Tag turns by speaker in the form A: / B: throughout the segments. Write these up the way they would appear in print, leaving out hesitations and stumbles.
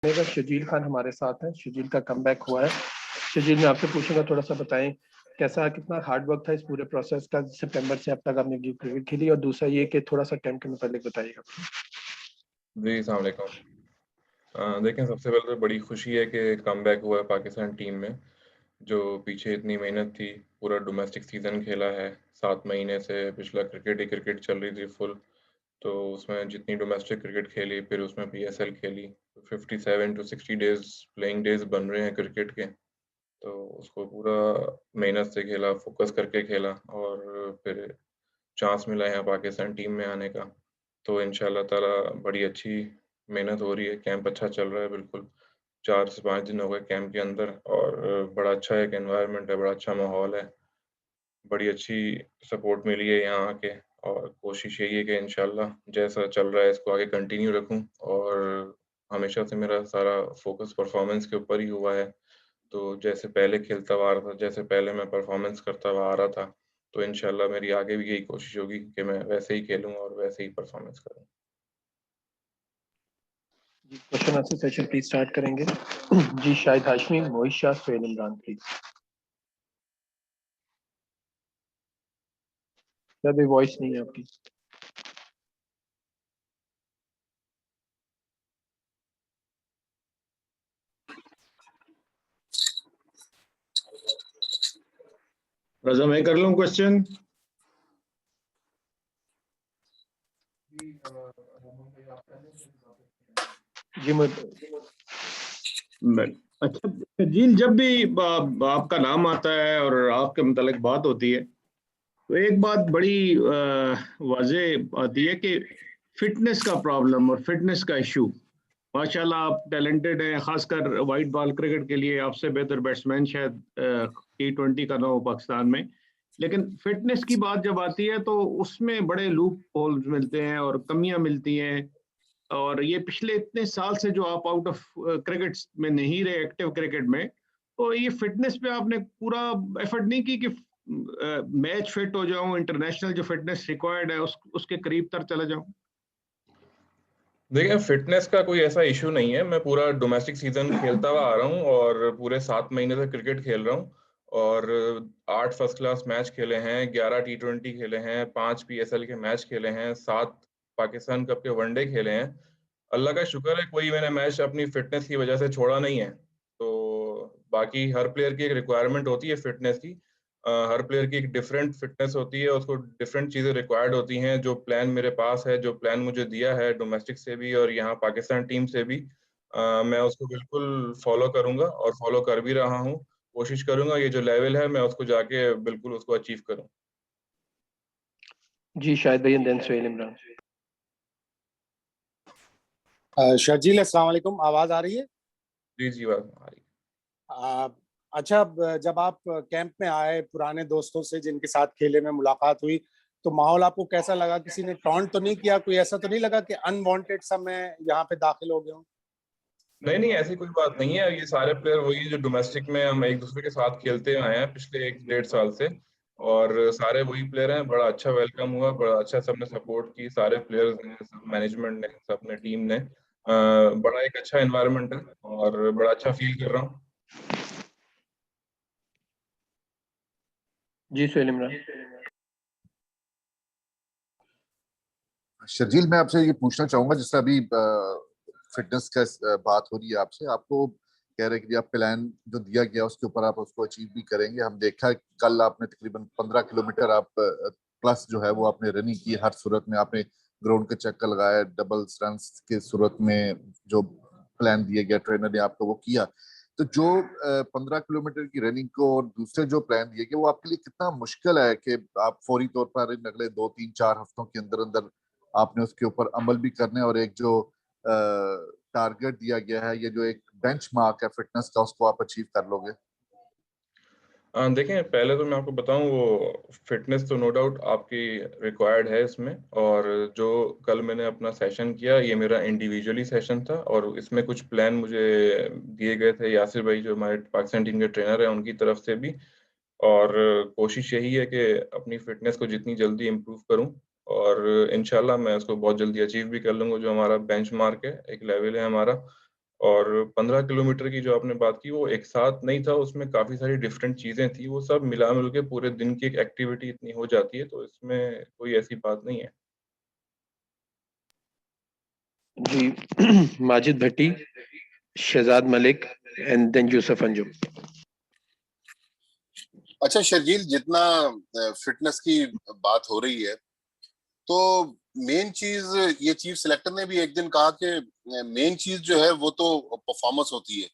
A: मेरा शजील खान हमारे साथ हैं। शजील का कमबैक हुआ है। शजील, मैं आपसे पूछूंगा, थोड़ा सा बताएं कैसा कितना हार्ड वर्क था इस पूरे प्रोसेस का, सितंबर से अब तक आपने क्रिकेट खेली, और दूसरा ये कि थोड़ा सा टाइम के मुताबिक बताइएगा।
B: जी अस्सलाम वालेकुम। देखें, सबसे पहले तो बड़ी खुशी है कि कमबैक हुआ है पाकिस्तान टीम में। जो पीछे इतनी मेहनत थी, पूरा डोमेस्टिक सीज़न खेला है, 7 महीने से पिछला क्रिकेट ही क्रिकेट चल रही थी फुल। तो उसमें जितनी डोमेस्टिक क्रिकेट खेली, फिर उसमें पीएसएल खेली, 57 टू 60 डेज़ प्लेइंग डेज़ बन रहे हैं क्रिकेट के। तो उसको पूरा मेहनत से खेला, फ़ोकस करके खेला और फिर चांस मिला यहाँ पाकिस्तान टीम में आने का। तो इंशाअल्लाह ताला बड़ी अच्छी मेहनत हो रही है, कैंप अच्छा चल रहा है बिल्कुल। 4 से 5 दिन हो गए कैंप के अंदर और बड़ा अच्छा एक एनवायरनमेंट है, बड़ा अच्छा माहौल है। बड़ी अच्छी सपोर्ट मिली है यहाँ आके और कोशिश यही है कि इंशाअल्लाह जैसा चल रहा है इसको आगे कंटिन्यू रखूँ और हमेशा से मेरा सारा फ़ोकस परफ़ॉर्मेंस के ऊपर ही हुआ है। तो जैसे पहले खेलता हुआ आ रहा था, जैसे पहले मैं परफ़ॉर्मेंस करता हुआ आ रहा था, तो इंशाअल्लाह मेरी आगे भी यही कोशिश होगी कि मैं वैसे ही खेलूँ और वैसे ही परफ़ॉर्मेंस करूँ।
A: जी, question answer session please start करेंगे। जी, शाहिद हाशमी, मोहित शाह, सोहेल इमरान प्लीज। अभी वॉइस नहीं है आपकी।
C: रजा, मैं कर लूं क्वेश्चन?
A: जी
C: अच्छा जील, जब भी आपका नाम आता है और आपके मुतालिक बात होती है तो एक बात बड़ी वाज़ेह आती है कि फिटनेस का प्रॉब्लम और फिटनेस का इशू। माशाल्लाह आप टैलेंटेड हैं, खासकर वाइट बॉल क्रिकेट के लिए आपसे बेहतर बैट्समैन शायद T20 का ना हो पाकिस्तान में। लेकिन फिटनेस की बात जब आती है तो उसमें बड़े लूप होल्स मिलते हैं और कमियां मिलती हैं। और ये पिछले इतने साल से जो आप आउट ऑफ क्रिकेट में नहीं रहे, एक्टिव क्रिकेट में, तो ये फिटनेस पे आपने पूरा एफर्ट नहीं की कि मैच फिट हो जाऊं, इंटरनेशनल जो फिटनेस रिक्वायर्ड है उसके करीब तर चला जाऊं?
B: देखिए, फ़िटनेस का कोई ऐसा इश्यू नहीं है, मैं पूरा डोमेस्टिक सीज़न खेलता हुआ आ रहा हूँ और पूरे 7 महीने से क्रिकेट खेल रहा हूँ और 8 फर्स्ट क्लास मैच खेले हैं, 11 T20 खेले हैं, 5 पीएसएल के मैच खेले हैं, 7 पाकिस्तान कप के वनडे खेले हैं। अल्लाह का शुक्र है कोई मैंने मैच अपनी फ़िटनेस की वजह से छोड़ा नहीं है। तो बाकी हर प्लेयर की एक रिक्वायरमेंट होती है फ़िटनेस की। हर प्लेयर की एक डिफरेंट फ़िटनेस होती है, उसको डिफरेंट चीज़ें रिक्वायर्ड होती हैं। जो प्लान मेरे पास है, जो प्लान मुझे दिया है डोमेस्टिक से भी और यहाँ पाकिस्तान टीम से भी, मैं उसको बिल्कुल फ़ॉलो करूँगा और फ़ॉलो कर भी रहा हूँ। कोशिश करूँगा ये जो लेवल है मैं उसको जाके बिल्कुल उसको अचीव करूँ।
A: जी, शाहिद भाई, देन सोहेल इमरान।
D: शर्जील, अस्सलाम वालेकुम, आवाज आ रही है?
B: जी, जी, बात आ रही है।
D: आ, अच्छा, जब आप कैंप में आए, पुराने दोस्तों से जिनके साथ खेले में मुलाकात हुई, तो माहौल आपको कैसा लगा? किसी ने टॉन्ट तो नहीं किया? कोई ऐसा तो नहीं लगा कि अनवांटेड सा मैं यहाँ पे दाखिल हो गया हूँ?
B: नहीं, नहीं, ऐसी कोई बात नहीं है। ये सारे प्लेयर वही हैं जो डोमेस्टिक में हम एक-दूसरे के साथ खेलते आए हैं पिछले 1 डेढ़ साल से और सारे वही प्लेयर हैं। बड़ा अच्छा वेलकम हुआ, बड़ा अच्छा सबने सपोर्ट की, सारे प्लेयर्स ने, सब मैनेजमेंट ने, सबने टीम ने। बड़ा एक अच्छा एनवायरनमेंट है और बड़ा अच्छा फ़ील कर रहा हूँ।
A: जी, सोहेल इमरान।
E: शर्जील, मैं आपसे ये पूछना चाहूंगा, जैसे अभी फिटनेस का बात हो रही है आपसे, आपको कह रहे हैं कि आप प्लान जो दिया गया उसके ऊपर आप उसको अचीव भी करेंगे। हम देखा कल आपने तकरीबन 15 किलोमीटर आप प्लस जो है वो आपने रनिंग की। हर सूरत में आपने ग्राउंड के चक्कर लगाया, डबल रन के सूरत में जो प्लान दिया गया ट्रेनर ने आपको वो किया। तो जो 15 किलोमीटर की रनिंग को और दूसरे जो प्लान दिए गए वो आपके लिए कितना मुश्किल है कि आप फौरी तौर पर इन अगले 2 3 4 हफ्तों के अंदर अंदर आपने उसके ऊपर अमल भी करने और एक जो टारगेट दिया गया है, ये जो एक बेंचमार्क है फिटनेस का, उसको आप अचीव कर लोगे?
B: देखें, पहले तो मैं आपको बताऊँ, वो फ़िटनेस तो नो डाउट आपकी रिक्वायर्ड है इसमें और जो कल मैंने अपना सेशन किया, ये मेरा इंडिविजुअली सेशन था और इसमें कुछ प्लान मुझे दिए गए थे यासिर भाई जो हमारे पाकिस्तान टीम के ट्रेनर हैं, उनकी तरफ से भी। और कोशिश यही है कि अपनी फ़िटनेस को जितनी जल्दी इम्प्रूव करूँ और इंशाल्लाह मैं उसको बहुत जल्दी अचीव भी कर लूँगा। जो हमारा बेंचमार्क है, एक लेवल है हमारा, और 15 किलोमीटर की जो आपने बात की वो एक साथ नहीं था, उसमें काफ़ी सारी डिफरेंट चीज़ें थी, वो सब मिला-मिल के पूरे दिन की एक एक्टिविटी इतनी हो जाती है, तो इसमें कोई ऐसी बात नहीं है।
A: जी माजिद भट्टी, शहजाद मलिक एंड देन यूसुफ अंजुम।
F: अच्छा शर्जील, जितना फिटनेस की बात हो रही है, तो मेन चीज ये चीफ सिलेक्टर ने भी एक दिन कहा कि मेन चीज जो है वो तो परफॉर्मेंस होती है।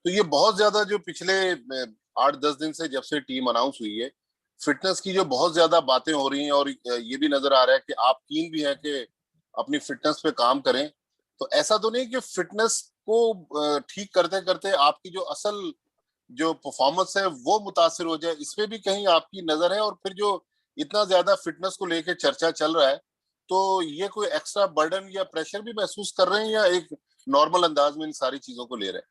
F: तो ये बहुत ज्यादा जो पिछले 8-10 दिन से जब से टीम अनाउंस हुई है, फिटनेस की जो बहुत ज्यादा बातें हो रही हैं, और ये भी नजर आ रहा है कि आप कीन भी हैं कि अपनी फिटनेस पे काम करें। तो ऐसा तो नहीं कि फिटनेस को ठीक करते करते आपकी जो असल जो परफॉर्मेंस है वो मुतासिर हो जाए, इस पे भी कहीं आपकी नजर है? और फिर जो इतना ज्यादा फिटनेस को लेकर चर्चा चल रहा है, तो ये कोई एक्स्ट्रा बर्डन या प्रेशर भी महसूस कर रहे हैं, या एक नॉर्मल अंदाज में इन सारी चीजों को ले रहे हैं?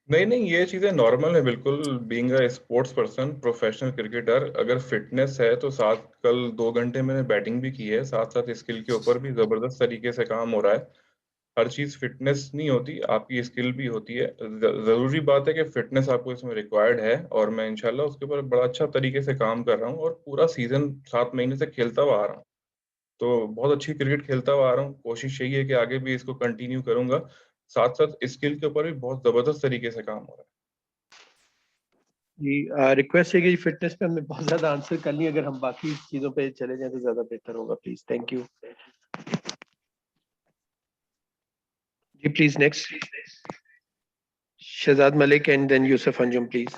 B: नहीं, नहीं, ये चीज़ें नॉर्मल है बिल्कुल। Being a sports person, professional cricketer, अगर फिटनेस है तो साथ कल 2 घंटे मैंने बैटिंग भी की है, साथ-साथ स्किल के ऊपर भी ज़बरदस्त तरीके से काम हो रहा है। हर चीज़ फिटनेस नहीं होती, आपकी स्किल भी होती है। ज़रूरी बात है कि फिटनेस आपको इसमें रिक्वायर्ड है, और मैं इंशाल्लाह उसके ऊपर बड़ा अच्छा तरीके से काम कर रहा हूँ और पूरा सीज़न 7 महीने से खेलता हुआ आ रहा हूँ। तो बहुत अच्छी क्रिकेट खेलता हुआ आ रहा हूँ, कोशिश यही है कि आगे भी इसको कंटिन्यू करूँगा। साथ-साथ स्किल के ऊपर भी बहुत ज़बरदस्त तरीके से काम हो रहा है।
A: जी रिक्वेस्ट है कि फिटनेस पे हमने बहुत ज्यादा आंसर कर लिया, अगर हम बाकी चीजों पे चले जाएं तो ज्यादा बेहतर होगा please. Thank you ji. Please next Shahzad Malik and then Yusuf Anjum please.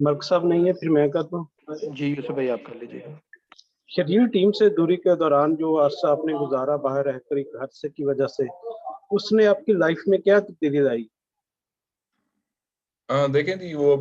G: Malik साहब नहीं है, फिर मैं करता हूँ।
A: जी यूसुफ भाई आप कर लीजिएगा।
G: शेड्यूल टीम से दूरी के दौरान जो अरसा आपने गुजारा बाहर रहकर एक हादसे की वजह से, उसने आपकी लाइफ में क्या तब्दीली लाई?
B: देखें जी, वो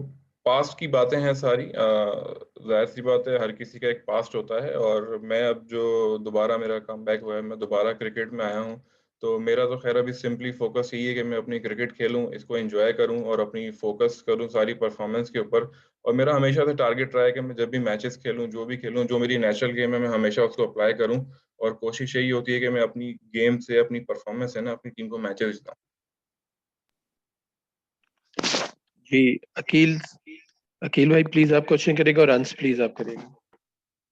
B: पास्ट की बातें हैं सारी। ज़ाहिर सी बात है, हर किसी का एक पास्ट होता है, और मैं अब जो दोबारा मेरा कमबैक हुआ है, मैं दोबारा क्रिकेट में आया हूँ, तो मेरा तो खैर अभी सिंपली फोकस यही है कि मैं अपनी क्रिकेट खेलूँ, इसको एंजॉय करूँ और अपनी फोकस करूँ सारी परफॉर्मेंस के ऊपर। और मेरा हमेशा से टारगेट रहा है कि मैं जब भी मैचेस खेलूँ, जो भी खेलूँ, जो मेरी नेचुरल गेम है, मैं हमेशा उसको अप्लाई करूँ, और कोशिश यही होती है कि मैं अपनी गेम से, अपनी परफॉर्मेंस से ना अपनी टीम को मैचेस जिताऊँ।
A: जी अकील, अकील भाई प्लीज आप क्वेश्चन करेगा, और अंश प्लीज आप करेगा।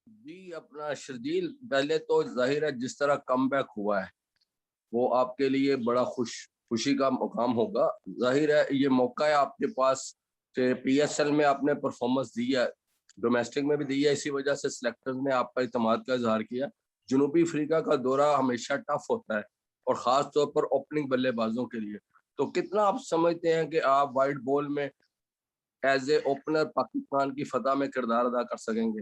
H: जी अपना शर्जील, पहले तो जाहिर है जिस तरह कमबैक हुआ है वो आपके लिए बड़ा खुशी का मुकाम होगा। जाहिर है ये मौका है आपके पास कि पीएसएल में आपने परफॉर्मेंस दी है, डोमेस्टिक में भी दी है, इसी वजह से सिलेक्टर्स ने आप पर इत्मीनान का इजहार किया। जनूबी अफ्रीका का दौरा हमेशा टफ होता है, और ख़ास तौर पर ओपनिंग बल्लेबाजों के लिए। तो कितना आप समझते हैं कि आप वाइट बॉल में एज ए ओपनर पाकिस्तान की फतह में किरदार अदा कर सकेंगे?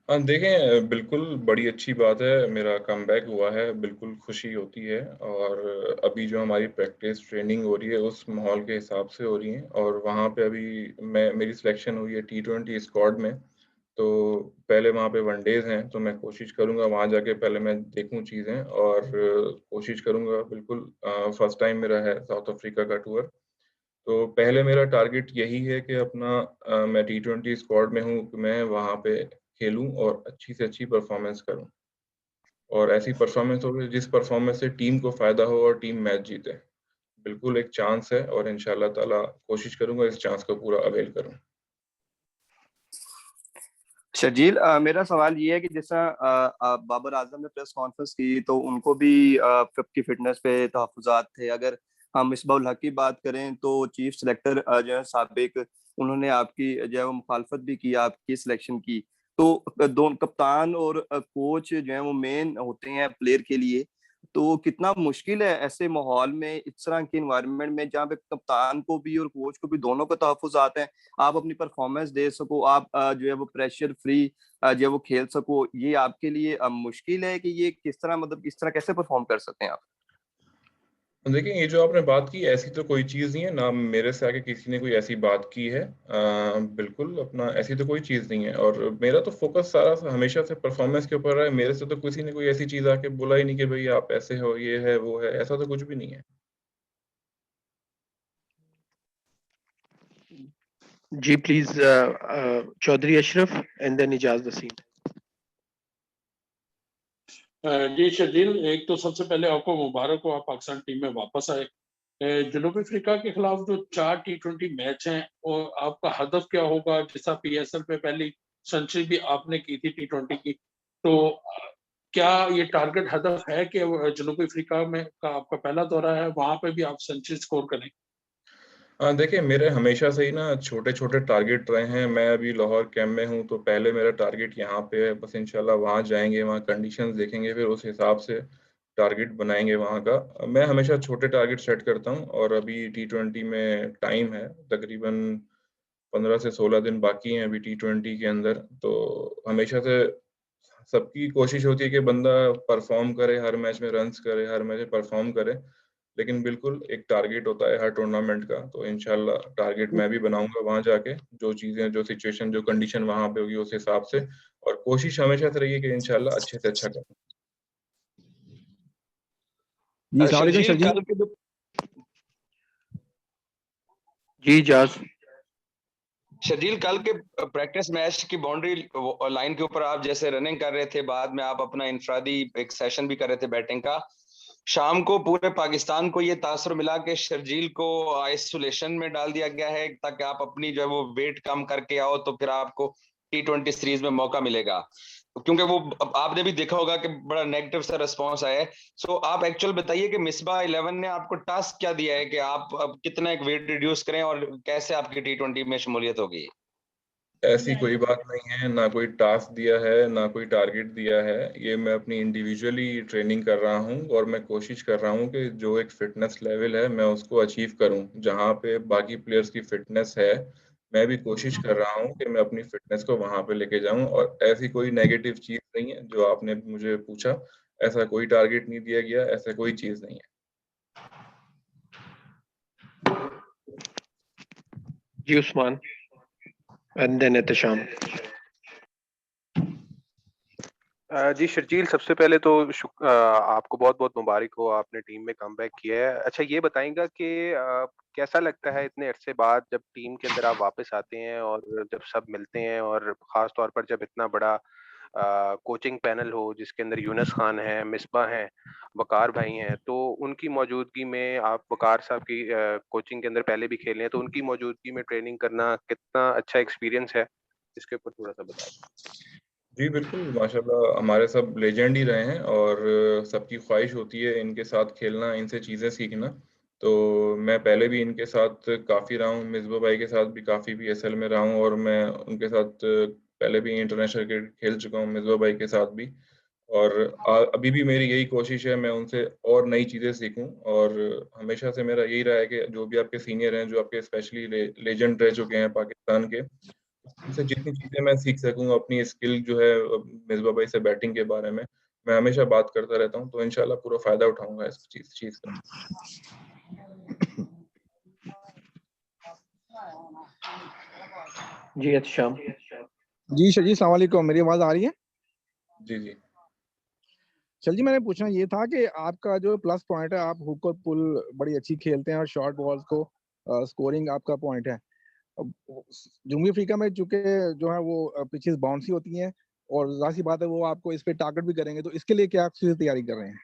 B: हाँ, देखें, बिल्कुल बड़ी अच्छी बात है, मेरा कमबैक हुआ है, बिल्कुल खुशी होती है। और अभी जो हमारी प्रैक्टिस ट्रेनिंग हो रही है उस माहौल के हिसाब से हो रही है, और वहाँ पे अभी मेरी सिलेक्शन हुई है T20 स्क्वाड में। तो पहले वहाँ पे वनडेज़ हैं, तो मैं कोशिश करूँगा वहाँ जाके पहले मैं देखूँ चीज़ें, और कोशिश करूँगा बिल्कुल। फर्स्ट टाइम मेरा है साउथ अफ्रीका का टूर। तो पहले मेरा टारगेट यही है कि अपना मैं T20 स्क्वाड में हूँ, मैं वहाँ पे खेलूँ और अच्छी से अच्छी परफॉर्मेंस करूँ, और ऐसी परफॉर्मेंस हो जिस परफॉर्मेंस से टीम को फ़ायदा हो और टीम मैच जीते। बिल्कुल एक चांस है, और इंशाअल्लाह ताला कोशिश करूँगा इस चांस को पूरा अवेल करूँ।
I: शर्जील, मेरा सवाल ये है कि जैसा बाबर आजम ने प्रेस कॉन्फ्रेंस की तो उनको भी की फिटनेस पे तहफ़्फ़ुज़ात थे। अगर हम मिसबाह-उल हक की बात करें तो चीफ सेलेक्टर जो है साबिक, उन्होंने आपकी जो है वो मुखालफत भी की आपकी सिलेक्शन की। तो दोनों कप्तान और कोच जो है वो मेन होते हैं प्लेयर के लिए। तो कितना मुश्किल है ऐसे माहौल में, इस तरह के एनवायरनमेंट में जहाँ पे कप्तान को भी और कोच को भी दोनों को तहफ़्फ़ुज़ात हैं, आप अपनी परफॉर्मेंस दे सको, आप जो है वो प्रेशर फ्री जो है वो खेल सको, ये आपके लिए मुश्किल है कि ये किस तरह, मतलब किस तरह कैसे परफॉर्म कर सकते हैं आप?
B: देखिए, ये जो आपने बात की, ऐसी तो कोई चीज़ नहीं है, ना मेरे से आगे किसी ने कोई ऐसी बात की है। बिल्कुल अपना ऐसी तो कोई चीज़ नहीं है, और मेरा तो फ़ोकस सारा हमेशा से परफॉर्मेंस के ऊपर रहा है। मेरे से तो किसी ने कोई ऐसी चीज़ आके बोला ही नहीं कि भई आप ऐसे हो, ये है, वो है, ऐसा तो कुछ भी नहीं है।
A: जी please Chaudhary Ashraf and then Ijaz Waseem.
J: जी शर्जील, एक तो सबसे पहले आपको मुबारक हो, आप पाकिस्तान टीम में वापस आए। जनूबी अफ्रीका के खिलाफ जो 4 T20 मैच हैं और आपका हदफ क्या होगा? जैसा PSL पे पहली सेंचुरी भी आपने की थी T20 की, तो क्या ये टारगेट हदफ है कि जनूबी अफ्रीका में का आपका पहला दौरा है, वहां पे भी आप सेंचुरी स्कोर करें?
B: देखिए मेरे हमेशा से ही ना छोटे-छोटे टारगेट रहे हैं। मैं अभी लाहौर कैंप में हूँ, तो पहले मेरा टारगेट यहाँ पे है, बस इंशाल्लाह वहाँ जाएँगे, वहाँ कंडीशंस देखेंगे, फिर उस हिसाब से टारगेट बनाएँगे वहाँ का। मैं हमेशा छोटे टारगेट सेट करता हूँ और अभी T20 में टाइम है, तकरीबन 15 से 16 दिन बाकी हैं अभी T20 के अंदर, तो हमेशा से सबकी कोशिश होती है कि बंदा परफ़ॉर्म करे, हर मैच में रन्स करे, हर मैच में परफ़ॉर्म करे। लेकिन बिल्कुल एक टारगेट होता है हर टूर्नामेंट का, तो इंशाल्लाह टारगेट मैं भी बनाऊँगा वहाँ जाके, जो चीज़ें, जो सिचुएशन, जो कंडीशन वहाँ पे होगी उस हिसाब से, और कोशिश हमेशा से रही है कि इंशाल्लाह अच्छे से अच्छा करूँ।
K: जी अस्सलाम वालेकुम
I: शर्जील,
K: शर्जील।
I: कल के जो
A: जी इजाज।
I: शर्जील, कल के प्रैक्टिस मैच की बाउंड्री लाइन के ऊपर आप जैसे रनिंग कर रहे थे, बाद में आप अपना इंफरादी एक सेशन भी कर रहे थे बैटिंग का। शाम को पूरे पाकिस्तान को ये तासुर मिला कि शर्जील को आइसोलेशन में डाल दिया गया है ताकि आप अपनी जो है वो वेट कम करके आओ, तो फिर आपको T20 सीरीज में मौका मिलेगा, क्योंकि वो आपने भी देखा होगा कि बड़ा नेगेटिव सा रिस्पांस आया है। सो आप एक्चुअल बताइए कि मिसबाह 11 ने आपको टास्क क्या दिया है कि आप अब कितना एक वेट रिड्यूस करें और कैसे आपकी T20 में शमूलियत होगी?
B: ऐसी कोई बात नहीं है, ना कोई टास्क दिया है, ना कोई टारगेट दिया है। ये मैं अपनी इंडिविजुअली ट्रेनिंग कर रहा हूँ और मैं कोशिश कर रहा हूँ कि जो एक फ़िटनेस लेवल है, मैं उसको अचीव करूँ। जहाँ पे बाकी प्लेयर्स की फ़िटनेस है, मैं भी कोशिश कर रहा हूँ कि मैं अपनी फ़िटनेस को वहाँ पे लेके जाऊँ, और ऐसी कोई नेगेटिव चीज़ नहीं है जो आपने मुझे पूछा। ऐसा कोई टारगेट नहीं दिया गया, ऐसा कोई चीज़ नहीं है।
A: जी उस्मान एंड देन एहतशाम।
K: जी शर्जील, सबसे पहले तो आपको बहुत-बहुत मुबारक हो, आपने टीम में कमबैक किया है। अच्छा ये बताइएगा कि कैसा लगता है इतने अरसे बाद जब टीम के अंदर आप वापस आते हैं और जब सब मिलते हैं, और ख़ास तौर पर जब इतना बड़ा कोचिंग पैनल हो जिसके अंदर यूनुस खान हैं, मिसबा हैं, वक़ार भाई हैं, तो उनकी मौजूदगी में आप वक़ार साहब की कोचिंग के अंदर पहले भी खेले हैं, तो उनकी मौजूदगी में ट्रेनिंग करना कितना अच्छा एक्सपीरियंस है? इसके ऊपर थोड़ा-सा बताएँ।
B: जी, बिल्कुल, माशाल्लाह हमारे सब लेजेंड ही रहे हैं, और सबकी ख़्वाहिश होती है इनके साथ खेलना, इनसे चीज़ें सीखना। तो मैं पहले भी इनके साथ काफ़ी रहा हूँ, मिसबा भाई के साथ भी काफ़ी PSL में रहा हूँ, और मैं उनके साथ पहले भी इंटरनेशनल क्रिकेट खेल चुका हूँ, मिसबा भाई के साथ भी। और अभी भी मेरी यही कोशिश है, मैं उनसे और नई चीज़ें सीखूँ, और हमेशा से मेरा यही रहा है कि जो भी आपके सीनियर हैं, जो आपके स्पेशली लेजेंड रह चुके हैं पाकिस्तान के, उनसे जितनी चीज़ें मैं सीख सकूँ, अपनी स्किल जो है मिसबा भाई से बैटिंग के बारे में, मैं हमेशा बात करता रहता हूँ, तो इंशाल्लाह पूरा फ़ायदा उठाऊँगा इस चीज़ का।
A: जी एहतशाम।
K: जी शर्जील, अस्सलाम वालेकुम। मेरी आवाज़ आ रही है?
B: जी, जी।
K: चल जी, मैंने पूछना ये था कि आपका जो प्लस पॉइंट है, आप हुक और पुल बड़ी अच्छी खेलते हैं और शॉर्ट बॉल्स को स्कोरिंग आपका पॉइंट है। अब जनूबी अफ्रीका में चूंकि जो है वो पिचेस बाउंसी होती हैं, और ज़ाहिर-सी बात है वो आपको इस पे टारगेट भी करेंगे, तो इसके लिए क्या आप चीज़ें तैयारी कर रहे हैं?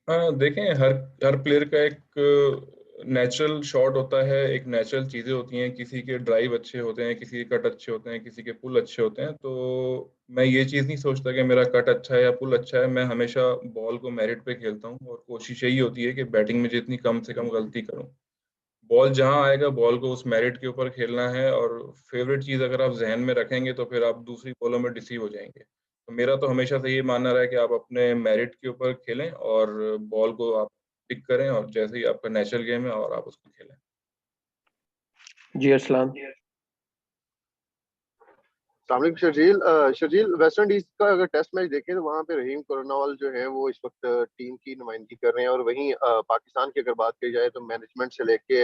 B: हाँ, देखें, हर हर प्लेयर का एक नेचुरल शॉट होता है, एक नेचुरल चीज़ें होती हैं, किसी के ड्राइव अच्छे होते हैं, किसी के कट अच्छे होते हैं, किसी के पुल अच्छे होते हैं, तो मैं ये चीज़ नहीं सोचता कि मेरा कट अच्छा है या पुल अच्छा है, मैं हमेशा बॉल को मेरिट पे खेलता हूँ, और कोशिश यही होती है कि बैटिंग में जितनी कम से कम गलती करूँ। बॉल जहाँ आएगा, बॉल को उस मेरिट के ऊपर खेलना है, और फेवरेट चीज़ अगर आप ज़हन में रखेंगे, तो फिर आप दूसरी बॉलों में डिसीव हो जाएँगे। तो मेरा तो हमेशा से ये मानना रहा है कि आप अपने मेरिट के ऊपर खेलें, और बॉल को आप पिक करें, और जैसे ही आपका नेचुरल गेम है, और आप उसको खेलें।
A: जी अरसलान।
L: अस्सलाम शर्जील। शर्जील, वेस्ट इंडीज का अगर टेस्ट मैच देखें तो वहाँ पे रहीम कर्नावाल जो है वो इस वक्त टीम की नुमाइंदगी कर रहे हैं, और वहीं पाकिस्तान की अगर बात की जाए तो मैनेजमेंट से लेके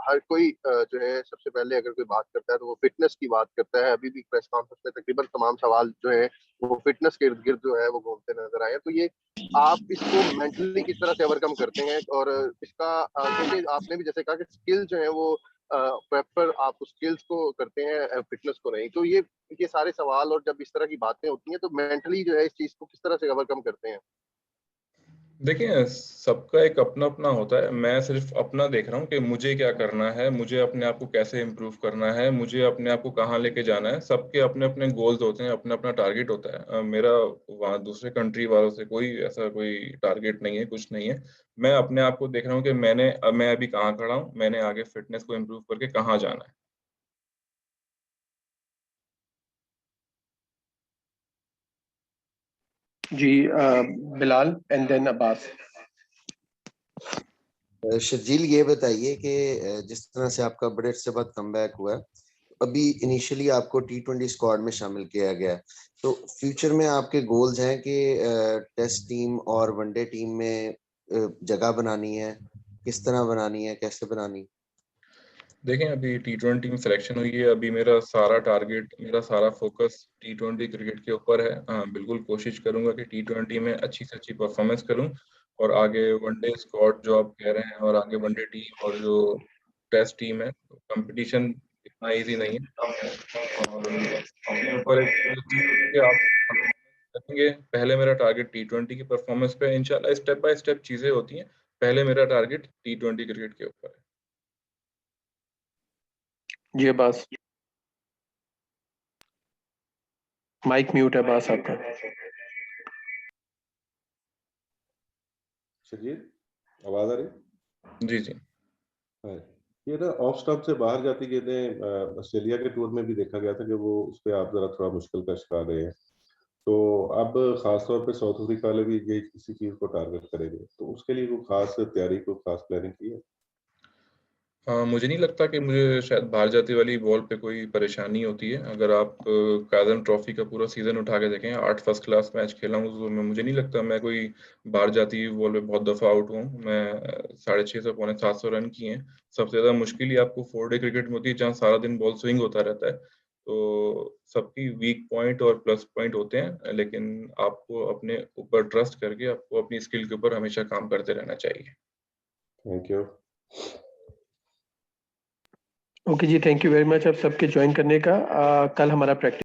L: हर कोई जो है सबसे पहले अगर कोई बात करता है तो वो फिटनेस की बात करता है। अभी भी प्रेस कॉन्फ्रेंस में तकरीबन तमाम सवाल जो है वो फिटनेस के इर्द गिर्द जो है वो घूमते नजर आए। तो ये आप इसको मेंटली किस तरह से ओवरकम करते हैं, और इसका क्योंकि आपने भी जैसे कहा कि स्किल जो है वो प्रॉपर आप स्किल्स को करते हैं, फिटनेस को नहीं। तो ये सारे सवाल और जब इस तरह की बातें होती हैं तो मेंटली जो है इस चीज को किस तरह से ओवरकम करते हैं?
B: देखिए, सबका एक अपना-अपना होता है। मैं सिर्फ़ अपना देख रहा हूँ कि मुझे क्या करना है, मुझे अपने आप को कैसे इम्प्रूव करना है, मुझे अपने आप को कहाँ लेके जाना है। सबके अपने-अपने गोल्स होते हैं, अपना-अपना टारगेट होता है। मेरा वहाँ दूसरे कंट्री वालों से कोई टारगेट नहीं है, कुछ नहीं है। मैं अपने आप को देख रहा हूँ कि मैं अभी कहाँ खड़ा हूँ, मैंने आगे फ़िटनेस को इम्प्रूव करके कहाँ जाना है।
A: जी बिलाल एंड देन अब्बास।
M: शर्जील, ये बताइए कि जिस तरह से आपका बड़े अरसे बाद कमबैक हुआ है, अभी इनिशियली आपको T20 स्क्वाड में शामिल किया गया है, तो फ्यूचर में आपके गोल्स हैं कि टेस्ट टीम और वनडे टीम में जगह बनानी है, किस तरह बनानी है, कैसे बनानी?
B: देखें, अभी T20 में सिलेक्शन हुई है। अभी मेरा सारा फोकस T20 क्रिकेट के ऊपर है। बिल्कुल कोशिश करूंगा कि T20 में अच्छी से अच्छी परफॉर्मेंस करूं और आगे वनडे स्क्वाड जो आप कह रहे हैं और आगे वनडे टीम और जो टेस्ट टीम है, कंपटीशन इतना इजी नहीं है, टफ है और अपने ऊपर एक चीज होती है कि आप रखेंगे। पहले मेरा टारगेट T20 की परफॉर्मेंस पे, इंशाल्लाह स्टेप बाय स्टेप चीजें होती हैं। पहले मेरा टारगेट T20 क्रिकेट के ऊपर है।
A: जी अब्बास, माइक म्यूट है अब्बास आपका।
N: शर्जील, आवाज आ रही?
B: जी जी।
N: हाँ, ये ना ऑफ स्टंप से बाहर जाती गेंदें ऑस्ट्रेलिया के टूर में भी देखा गया था कि वो उस पे आप जरा थोड़ा मुश्किल का शिकार रहे हैं। तो अब खासतौर पे साउथ अफ्रीका वाले भी ये इसी चीज को टारगेट करेंगे, तो उसके लिए कोई खास तैयारी, कोई खास प्लानिंग की है?
B: मुझे नहीं लगता कि मुझे शायद बाहर जाती वाली बॉल पे कोई परेशानी होती है। अगर आप काज़न ट्रॉफी का पूरा सीज़न उठा के देखें, 8 फर्स्ट क्लास मैच खेला हूँ, तो मुझे नहीं लगता मैं कोई बाहर जाती हुई बॉल पे बहुत दफ़ा आउट हुआ हूँ। मैं 650 पौने 700 रन किए हैं। सबसे ज़्यादा मुश्किल ही आपको 4 डे क्रिकेट में होती है, जहाँ सारा दिन बॉल स्विंग होता रहता है। तो सबकी वीक पॉइंट और प्लस पॉइंट होते हैं, लेकिन आपको अपने ऊपर ट्रस्ट करके आपको अपनी स्किल के ऊपर हमेशा काम करते रहना चाहिए।
N: Thank you.
A: Okay ji, thank you very much आप सबके ज्वाइन करने का। कल हमारा प्रैक्टिस